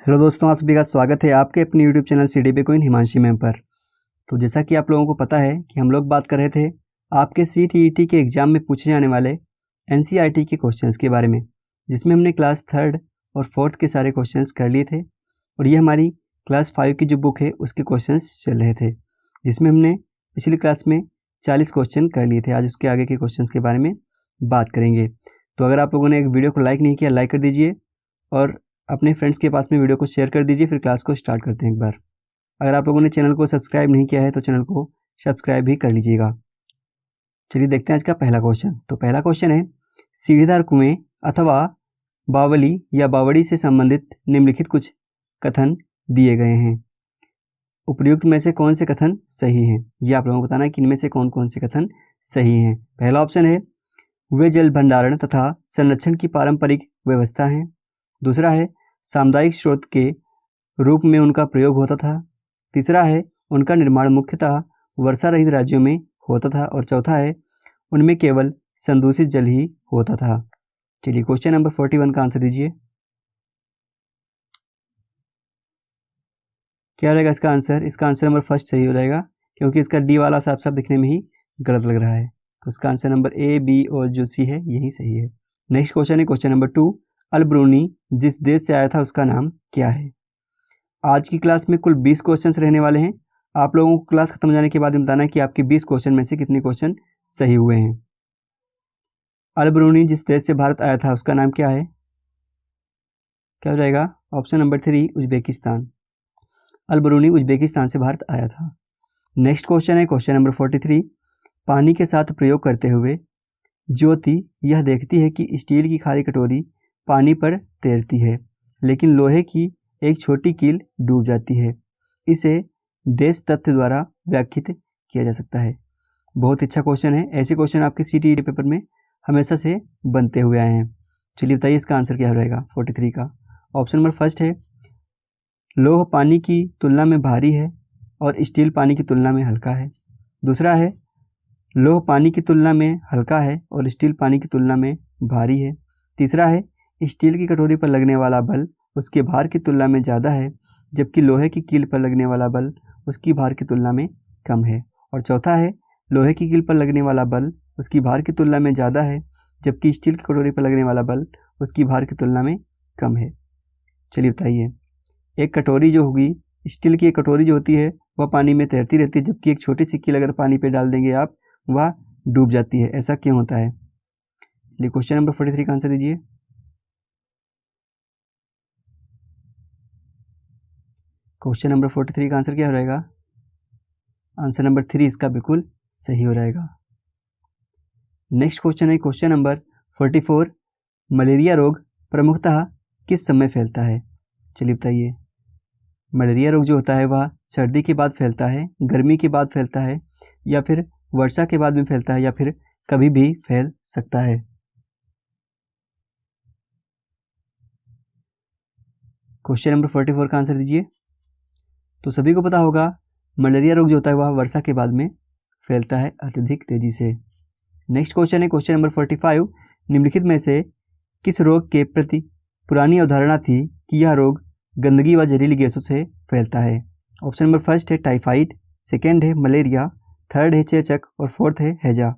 Hello दोस्तों, आप सभी का स्वागत है आपके अपने YouTube channel CDP queen Himanshi ma'am पर। तो जैसा कि आप लोगों को पता है कि हम लोग बात कर रहे थे आपके सीटीईटी के एग्ज़ाम में पूछे जाने वाले एनसीईआरटी के क्वेश्चंस के बारे में, जिसमें हमने क्लास 3rd और 4th के सारे क्वेश्चंस कर लिए थे। और ये हमारी क्लास 5 की जो बुक है उसके क्वेश्चंस चल रहे थे, जिसमें हमने पिछली क्लास में 40 क्वेश्चन कर लिए थे। आज उसके आगे के क्वेश्चंस के बारे में बात करेंगे। तो अगर आप लोगों ने एक वीडियो को लाइक नहीं किया, लाइक कर दीजिए और अपने फ्रेंड्स के पास में वीडियो को शेयर कर दीजिए। फिर क्लास को स्टार्ट करते हैं एक बार। अगर आप लोगों ने चैनल को सब्सक्राइब नहीं किया है तो चैनल को सब्सक्राइब भी कर लीजिएगा। चलिए देखते हैं आज का पहला क्वेश्चन। तो पहला क्वेश्चन है, सीढ़ीदार कुएं अथवा बावली या बावड़ी से संबंधित निम्नलिखित कुछ कथन दिए गए हैं। उपयुक्त में से कौन से कथन सही हैं? ये आप लोगों को बताना है कि इनमें से कौन कौन से कथन सही हैं। पहला ऑप्शन है, वे जल भंडारण तथा संरक्षण की पारंपरिक व्यवस्था हैं। दूसरा है, सामुदायिक स्रोत के रूप में उनका प्रयोग होता था। तीसरा है, उनका निर्माण मुख्यतः वर्षा रहित राज्यों में होता था। और चौथा है, उनमें केवल संदूषित जल ही होता था। चलिए क्वेश्चन नंबर 41 का आंसर दीजिए। क्या रहेगा इसका आंसर? इसका आंसर नंबर फर्स्ट सही हो जाएगा, क्योंकि इसका डी वाला साफ साफ दिखने में ही गलत लग रहा है। तो इसका आंसर नंबर ए, बी और जो सी है यही सही है। नेक्स्ट क्वेश्चन है क्वेश्चन नंबर 2, अल ब्रूनी जिस देश से आया था उसका नाम क्या है? आज की क्लास में कुल 20 क्वेश्चंस रहने वाले हैं। आप लोगों को क्लास खत्म हो जाने के बाद में बताना है कि आपके 20 क्वेश्चन में से कितने क्वेश्चन सही हुए हैं। अल ब्रूनी जिस देश से भारत आया था उसका नाम क्या है? क्या हो जाएगा? Option number 3, Uzbekistan. Al Biruni Uzbekistan से भारत आया था। नेक्स्ट क्वेश्चन है क्वेश्चन नंबर 43, पानी के साथ प्रयोग करते हुए ज्योति यह देखती है कि स्टील की खाली कटोरी पानी पर तैरती है, लेकिन लोहे की एक छोटी कील डूब जाती है। इसे डैश तथ्य द्वारा व्याख्यात किया जा सकता है। बहुत अच्छा क्वेश्चन है। ऐसे क्वेश्चन आपके सीटीईटी पेपर में हमेशा से बनते हुए आए हैं। चलिए बताइए इसका आंसर क्या रहेगा 43 का। ऑप्शन नंबर फर्स्ट है, लोह पानी की तुलना में भारी है और स्टील पानी की तुलना में हल्का है। दूसरा है, लोह पानी की तुलना में हल्का है और स्टील पानी की तुलना में भारी है। तीसरा है, स्टील की कटोरी पर लगने वाला बल उसके भार की तुलना में ज़्यादा है, जबकि लोहे की कील पर लगने वाला बल उसकी भार की तुलना में कम है। और चौथा है, लोहे की कील पर लगने वाला बल उसकी भार की तुलना में ज़्यादा है, जबकि स्टील की कटोरी पर लगने वाला बल उसकी भार की तुलना में कम है। चलिए बताइए, एक कटोरी जो होगी, स्टील की एक कटोरी जो होती है वह पानी में तैरती रहती है, जबकि एक छोटी सी कील अगर पानी पर डाल देंगे आप, वह डूब जाती है। ऐसा क्यों होता है? चलिए क्वेश्चन नंबर 43 का आंसर दीजिए। क्वेश्चन नंबर 43 का आंसर क्या हो जाएगा? आंसर नंबर 3 इसका बिल्कुल सही हो जाएगा। नेक्स्ट क्वेश्चन है क्वेश्चन नंबर 44, मलेरिया रोग प्रमुखतः किस समय फैलता है? चलिए बताइए, मलेरिया रोग जो होता है वह सर्दी के बाद फैलता है, गर्मी के बाद फैलता है, या फिर वर्षा के बाद में फैलता है, या फिर कभी भी फैल सकता है? क्वेश्चन नंबर 44 का आंसर दीजिए। तो सभी को पता होगा, मलेरिया रोग जो होता है वह वर्षा के बाद में फैलता है अत्यधिक तेजी से। नेक्स्ट क्वेश्चन है क्वेश्चन नंबर 45, निम्नलिखित में से किस रोग के प्रति पुरानी अवधारणा थी कि यह रोग गंदगी व जहरीली गैसों से फैलता है? ऑप्शन नंबर फर्स्ट है टाइफाइड, सेकेंड है मलेरिया, थर्ड है चेचक और फोर्थ है हैजा।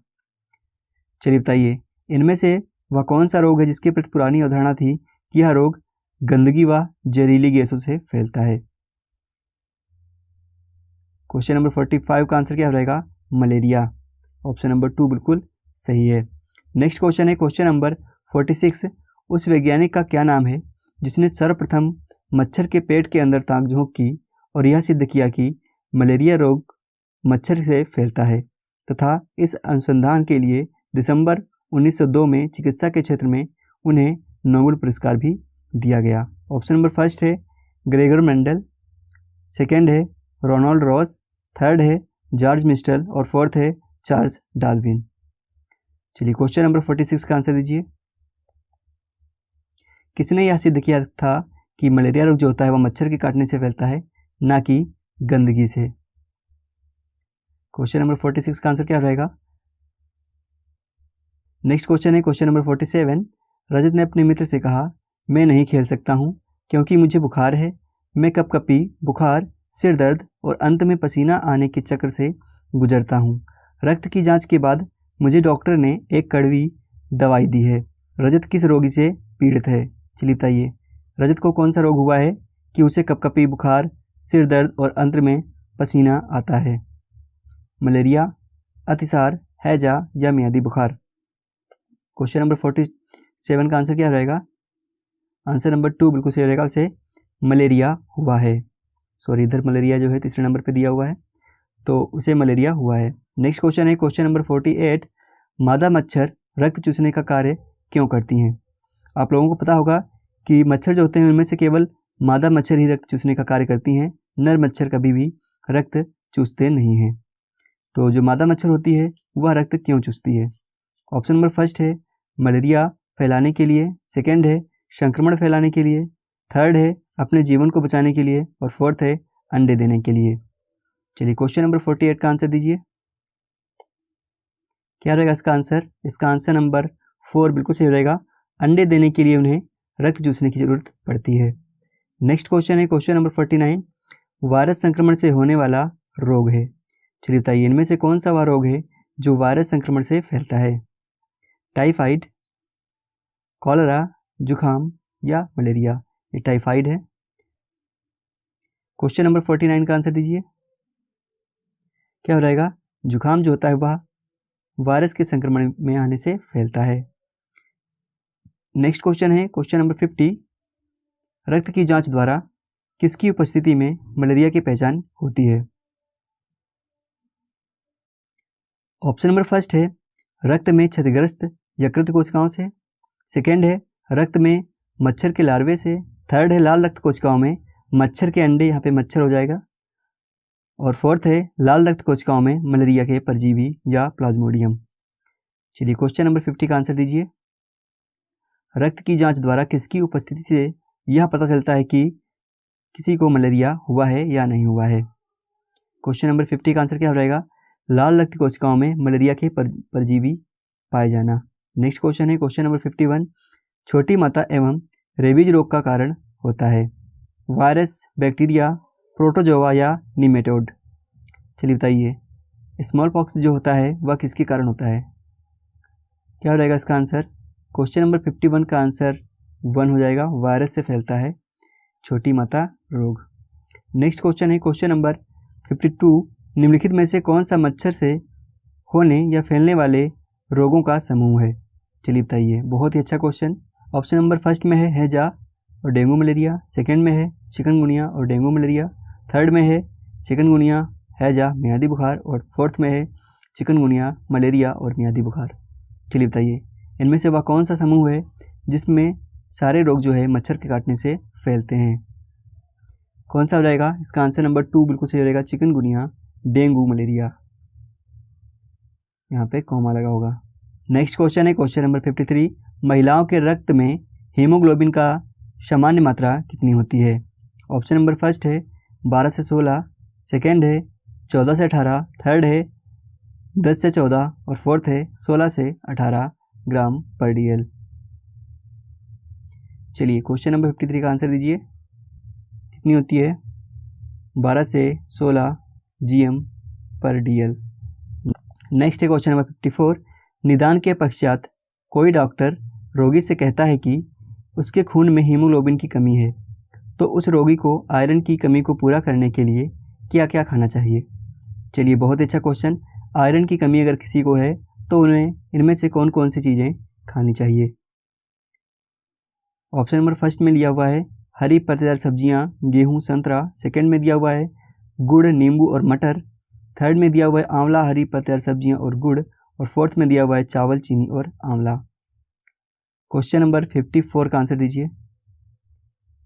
चलिए बताइए, इनमें से वह कौन सा रोग है जिसके प्रति पुरानी अवधारणा थी कि यह रोग गंदगी व जहरीली गैसों से फैलता है? क्वेश्चन नंबर 45 का आंसर क्या रहेगा? मलेरिया। ऑप्शन नंबर 2 बिल्कुल सही है। नेक्स्ट क्वेश्चन है क्वेश्चन नंबर 46, उस वैज्ञानिक का क्या नाम है जिसने सर्वप्रथम मच्छर के पेट के अंदर ताक झोंक की और यह सिद्ध किया कि मलेरिया रोग मच्छर से फैलता है, तथा इस अनुसंधान के लिए दिसंबर 1902 में चिकित्सा के क्षेत्र में उन्हें नोबेल पुरस्कार भी दिया गया? ऑप्शन नंबर फर्स्ट है ग्रेगर मेंडल, सेकेंड है रोनाल्ड रॉस, थर्ड है जॉर्ज मिस्टल और फोर्थ है चार्ल्स डार्विन। चलिए क्वेश्चन नंबर 46 का आंसर दीजिए। किसने यह सिद्ध किया था कि मलेरिया रोग जो होता है वह मच्छर के काटने से फैलता है, ना कि गंदगी से? क्वेश्चन नंबर 46 का आंसर क्या रहेगा? नेक्स्ट क्वेश्चन है क्वेश्चन नंबर 47, रजत ने अपने मित्र से कहा, मैं नहीं खेल सकता हूँ, क्योंकि मुझे बुखार है, मैं कपकपी, बुखार, सिर दर्द और अंत में पसीना आने के चक्र से गुजरता हूँ। रक्त की जांच के बाद मुझे डॉक्टर ने एक कड़वी दवाई दी है। रजत किस रोगी से पीड़ित है? चलिए बताइए, रजत को कौन सा रोग हुआ है कि उसे कपकपी, बुखार, सिर दर्द और अंत में पसीना आता है? मलेरिया, अतिसार, हैजा या मियादी बुखार? क्वेश्चन नंबर 47 का आंसर क्या रहेगा? आंसर नंबर 2 बिल्कुल सही रहेगा, उसे मलेरिया हुआ है। सॉरी, इधर मलेरिया जो है तीसरे नंबर पे दिया हुआ है, तो उसे मलेरिया हुआ है। नेक्स्ट क्वेश्चन है क्वेश्चन नंबर 48, मादा मच्छर रक्त चूसने का कार्य क्यों करती हैं? आप लोगों को पता होगा कि मच्छर जो होते हैं उनमें से केवल मादा मच्छर ही रक्त चूसने का कार्य करती हैं, नर मच्छर कभी भी रक्त चूसते नहीं हैं। तो जो मादा मच्छर होती है वह रक्त क्यों चूसती है? ऑप्शन नंबर फर्स्ट है मलेरिया फैलाने के लिए, सेकेंड है संक्रमण फैलाने के लिए, थर्ड है अपने जीवन को बचाने के लिए और फोर्थ है अंडे देने के लिए। चलिए क्वेश्चन नंबर 48 का आंसर दीजिए, क्या रहेगा इसका आंसर? इसका आंसर नंबर 4 बिल्कुल सही रहेगा, अंडे देने के लिए उन्हें रक्त चूसने की जरूरत पड़ती है। नेक्स्ट क्वेश्चन है क्वेश्चन नंबर 49, वायरस संक्रमण से होने वाला रोग है। चलिए बताइए, इनमें से कौन सा वह रोग है जो वायरस संक्रमण से फैलता है? टाइफाइड, कॉलरा, जुखाम या मलेरिया? ये टाइफाइड है। क्वेश्चन नंबर 49 का आंसर दीजिए, क्या हो रहेगा? जुखाम जो होता है वह वायरस के संक्रमण में आने से फैलता है। नेक्स्ट क्वेश्चन है क्वेश्चन नंबर 50, रक्त की जांच द्वारा किसकी उपस्थिति में मलेरिया की पहचान होती है? ऑप्शन नंबर फर्स्ट है रक्त में क्षतिग्रस्त यकृत कोशिकाओं से, सेकेंड है रक्त में मच्छर के लार्वे से, थर्ड है लाल रक्त कोशिकाओं में मच्छर के अंडे, यहाँ पे मच्छर हो जाएगा, और फोर्थ है लाल रक्त कोशिकाओं में मलेरिया के परजीवी या प्लाज्मोडियम। चलिए क्वेश्चन नंबर 50 का आंसर दीजिए, रक्त की जांच द्वारा किसकी उपस्थिति से यह पता चलता है कि किसी को मलेरिया हुआ है या नहीं हुआ है? क्वेश्चन नंबर 50 का आंसर क्या हो रहेगा? लाल रक्त कोशिकाओं में मलेरिया के परजीवी पाए जाना। नेक्स्ट क्वेश्चन है क्वेश्चन नंबर 51, छोटी माता एवं रेबीज रोग का कारण होता है? वायरस, बैक्टीरिया, प्रोटोजोआ या निमेटोड? चलिए बताइए, स्मॉल पॉक्स जो होता है वह किसके कारण होता है? क्या हो रहेगा इसका आंसर? क्वेश्चन नंबर 51 का आंसर 1 हो जाएगा, वायरस से फैलता है छोटी माता रोग। नेक्स्ट क्वेश्चन है क्वेश्चन नंबर 52, निम्नलिखित में से कौन सा मच्छर से होने या फैलने वाले रोगों का समूह है? चलिए बताइए, बहुत ही अच्छा क्वेश्चन। ऑप्शन नंबर फर्स्ट में है हैजा और डेंगू मलेरिया, सेकंड में है चिकनगुनिया और डेंगू मलेरिया, थर्ड में है चिकनगुनिया, हैजा, मियादी बुखार, और फोर्थ में है चिकनगुनिया, मलेरिया और मियादी बुखार। चलिए बताइए, इनमें से वह कौन सा समूह है जिसमें सारे रोग जो है मच्छर के काटने से फैलते हैं? कौन सा हो जाएगा? इसका आंसर नंबर 2 बिल्कुल सही रहेगा, चिकनगुनिया, डेंगू, मलेरिया। यहाँ पे कॉमा लगा होगा। नेक्स्ट क्वेश्चन है क्वेश्चन नंबर 53, महिलाओं के रक्त में हीमोग्लोबिन का सामान्य मात्रा कितनी होती है? ऑप्शन नंबर फर्स्ट है 12 से 16, सेकेंड है 14 से 18, थर्ड है 10 से 14 और फोर्थ है 16 से 18 ग्राम पर DL। चलिए क्वेश्चन नंबर 53 का आंसर दीजिए, कितनी होती है? 12 से 16 GM पर DL। नेक्स्ट है क्वेश्चन नंबर 54, निदान के पश्चात कोई डॉक्टर रोगी से कहता है कि उसके खून में हीमोग्लोबिन की कमी है, तो उस रोगी को आयरन की कमी को पूरा करने के लिए क्या क्या खाना चाहिए? चलिए बहुत अच्छा क्वेश्चन, आयरन की कमी अगर किसी को है तो उन्हें इनमें से कौन कौन सी चीज़ें खानी चाहिए? ऑप्शन नंबर फर्स्ट में लिया हुआ है हरी पत्तेदार सब्जियां, गेहूं, संतरा, सेकंड में दिया हुआ है गुड़, नींबू और मटर, थर्ड में दिया हुआ है आंवला, हरी पत्तेदार सब्जियां और गुड़, और फोर्थ में दिया हुआ है चावल, चीनी और आंवला। क्वेश्चन नंबर 54 का आंसर दीजिए,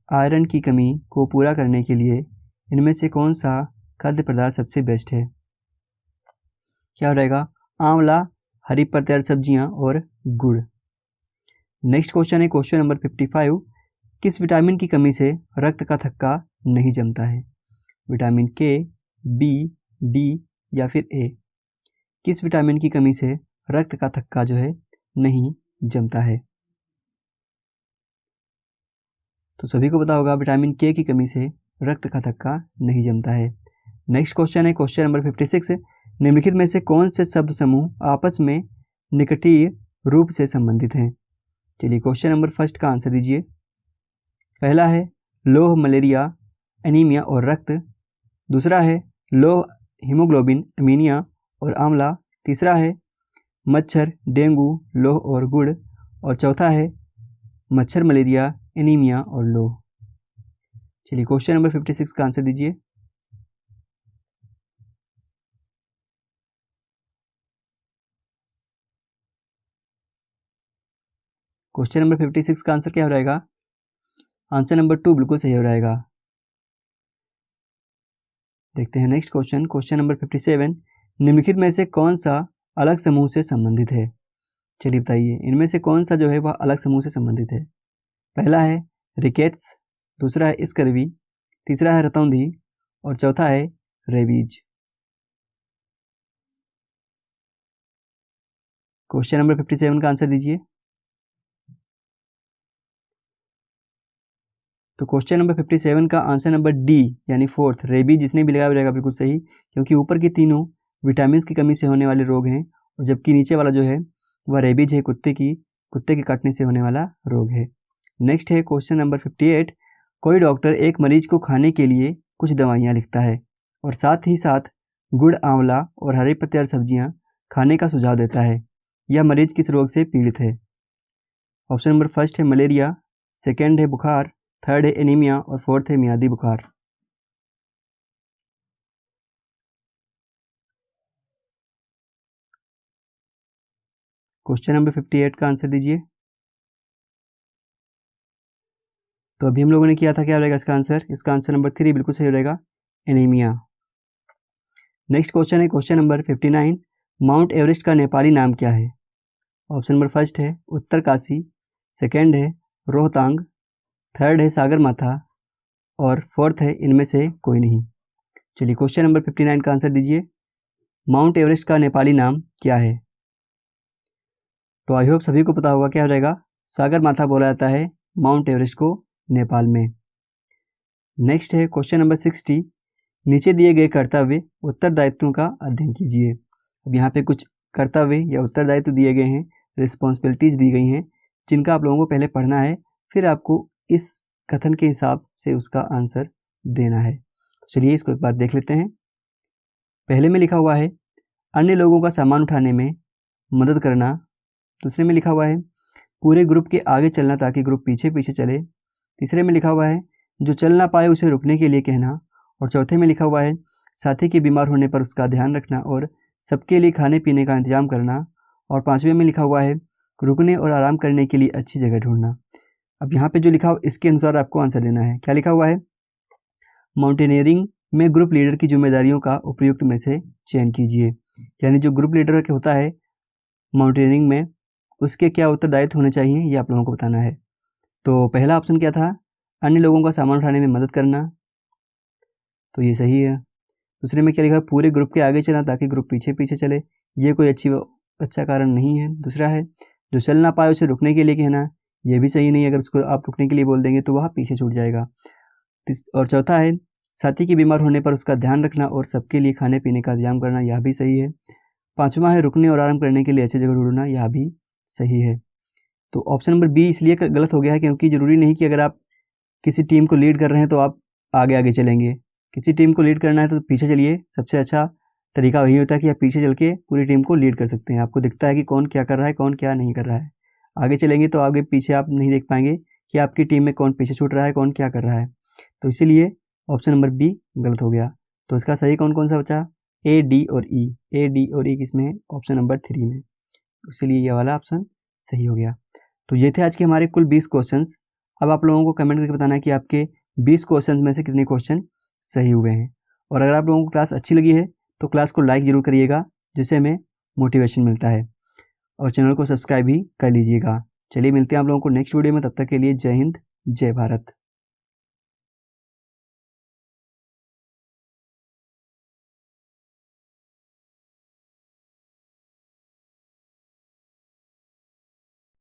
आयरन की कमी को पूरा करने के लिए इनमें से कौन सा खाद्य पदार्थ सबसे बेस्ट है? क्या रहेगा? आंवला, हरी पत्तेदार सब्जियां और गुड़। नेक्स्ट क्वेश्चन है क्वेश्चन नंबर 55, किस विटामिन की कमी से रक्त का थक्का नहीं जमता है? विटामिन के, बी, डी या फिर ए? किस विटामिन की कमी से रक्त का थक्का जो है नहीं जमता है? तो सभी को पता होगा विटामिन के की कमी से रक्त का थक्का नहीं जमता है। नेक्स्ट क्वेश्चन है क्वेश्चन नंबर 56। निम्नलिखित में से कौन से शब्द समूह आपस में निकटीय रूप से संबंधित हैं? चलिए क्वेश्चन नंबर फर्स्ट का आंसर दीजिए। पहला है लोह, मलेरिया, एनीमिया और रक्त। दूसरा है लोह, हीमोग्लोबिन, अमीनिया और आंवला। तीसरा है मच्छर, डेंगू, लोह और गुड़। और चौथा है मच्छर, मलेरिया, एनीमिया और लोह। चलिए क्वेश्चन नंबर 56 का आंसर दीजिए। क्वेश्चन नंबर 56 का आंसर क्या हो जाएगा? आंसर नंबर 2 बिल्कुल सही हो जाएगा। देखते हैं नेक्स्ट क्वेश्चन, क्वेश्चन नंबर 57। निम्नलिखित में से कौन सा अलग समूह से संबंधित है? चलिए बताइए, इनमें से कौन सा जो है वह अलग समूह से संबंधित है? पहला है रिकेट्स, दूसरा है स्कर्वी, तीसरा है रतौंधी और चौथा है रेबीज। क्वेश्चन नंबर 57 का आंसर दीजिए। तो क्वेश्चन नंबर 57 का आंसर नंबर डी यानी फोर्थ, रेबीज, जिसने भी लगाया जाएगा बिल्कुल सही, क्योंकि ऊपर की तीनों विटामिन की कमी से होने वाले रोग हैं और जबकि नीचे वाला जो है वह रेबीज है, कुत्ते के काटने से होने वाला रोग है। नेक्स्ट है क्वेश्चन नंबर 58। कोई डॉक्टर एक मरीज को खाने के लिए कुछ दवाइयाँ लिखता है और साथ ही साथ गुड़, आंवला और हरे पत्तेदार सब्जियाँ खाने का सुझाव देता है। यह मरीज किस रोग से पीड़ित है? ऑप्शन नंबर फर्स्ट है मलेरिया, सेकेंड है बुखार, थर्ड है एनीमिया और फोर्थ है मियादी बुखार। क्वेश्चन नंबर 58 का आंसर दीजिए। तो अभी हम लोगों ने किया था, क्या रहेगा इसका आंसर? इसका आंसर नंबर 3 बिल्कुल सही रहेगा, एनीमिया। नेक्स्ट क्वेश्चन है क्वेश्चन नंबर 59। माउंट एवरेस्ट का नेपाली नाम क्या है? ऑप्शन नंबर फर्स्ट है उत्तरकाशी, सेकेंड है रोहतांग, थर्ड है सागरमाथा और फोर्थ है इनमें से कोई नहीं। चलिए क्वेश्चन नंबर 59 का आंसर दीजिए। माउंट एवरेस्ट का नेपाली नाम क्या है? तो आई होप सभी को पता होगा, क्या हो जाएगा? सागरमाथा बोला जाता है माउंट एवरेस्ट को नेपाल में। नेक्स्ट है क्वेश्चन नंबर 60। नीचे दिए गए कर्तव्य उत्तरदायित्वों का अध्ययन कीजिए। अब यहाँ पे कुछ कर्तव्य या उत्तरदायित्व दिए गए हैं, रिस्पॉन्सिबिलिटीज दी गई हैं, जिनका आप लोगों को पहले पढ़ना है, फिर आपको इस कथन के हिसाब से उसका आंसर देना है। चलिए इसको एक बार देख लेते हैं। पहले में लिखा हुआ है अन्य लोगों का सामान उठाने में मदद करना। दूसरे में लिखा हुआ है पूरे ग्रुप के आगे चलना ताकि ग्रुप पीछे पीछे चले। तीसरे में लिखा हुआ है जो चल ना पाए उसे रुकने के लिए कहना। और चौथे में लिखा हुआ है साथी के बीमार होने पर उसका ध्यान रखना और सबके लिए खाने पीने का इंतजाम करना। और पांचवें में लिखा हुआ है रुकने और आराम करने के लिए अच्छी जगह ढूंढना। अब यहाँ पे जो लिखा हुआ इसके अनुसार आपको आंसर देना है। क्या लिखा हुआ है? माउंटेनियरिंग में ग्रुप लीडर की जिम्मेदारियों का उपयुक्त में से चयन कीजिए। यानी जो ग्रुप लीडर के होता है माउंटेनियरिंग में, उसके क्या उत्तरदायित्व होने चाहिए ये आप लोगों को बताना है। तो पहला ऑप्शन क्या था? अन्य लोगों का सामान उठाने में मदद करना, तो ये सही है। दूसरे में क्या लिखा? पूरे ग्रुप के आगे चलना ताकि ग्रुप पीछे पीछे चले, ये कोई अच्छा कारण नहीं है। दूसरा है जो चल ना पाए उसे रुकने के लिए कहना, ये भी सही नहीं है, अगर उसको आप रुकने के लिए बोल देंगे तो वह पीछे छूट जाएगा। और चौथा है साथी के बीमार होने पर उसका ध्यान रखना और सबके लिए खाने पीने का इंतजाम करना, यह भी सही है। पांचवा है रुकने और आराम करने के लिए अच्छी जगह ढूंढना, यह भी सही है। तो ऑप्शन नंबर बी इसलिए गलत हो गया है क्योंकि ज़रूरी नहीं कि अगर आप किसी टीम को लीड कर रहे हैं तो आप आगे आगे चलेंगे। किसी टीम को लीड करना है तो पीछे चलिए, सबसे अच्छा तरीका वही होता है कि आप पीछे चल के पूरी टीम को लीड कर सकते हैं। आपको दिखता है कि कौन क्या कर रहा है, कौन क्या नहीं कर रहा है। आगे चलेंगे तो आगे पीछे आप नहीं देख पाएंगे कि आपकी टीम में कौन पीछे छूट रहा है, कौन क्या कर रहा है। तो इसीलिए ऑप्शन नंबर बी गलत हो गया। तो इसका सही कौन कौन सा बचा? ए, डी और ई। ए, डी और ई किसमें है? ऑप्शन नंबर 3 में। इसीलिए ये वाला ऑप्शन सही हो गया। तो ये थे आज के हमारे कुल 20 क्वेश्चंस। अब आप लोगों को कमेंट करके बताना है कि आपके 20 क्वेश्चंस में से कितने क्वेश्चन सही हुए हैं। और अगर आप लोगों को क्लास अच्छी लगी है तो क्लास को लाइक ज़रूर करिएगा, जिससे हमें मोटिवेशन मिलता है। और चैनल को सब्सक्राइब भी कर लीजिएगा। चलिए मिलते हैं आप लोगों को नेक्स्ट वीडियो में, तब तक के लिए जय हिंद, जय भारत।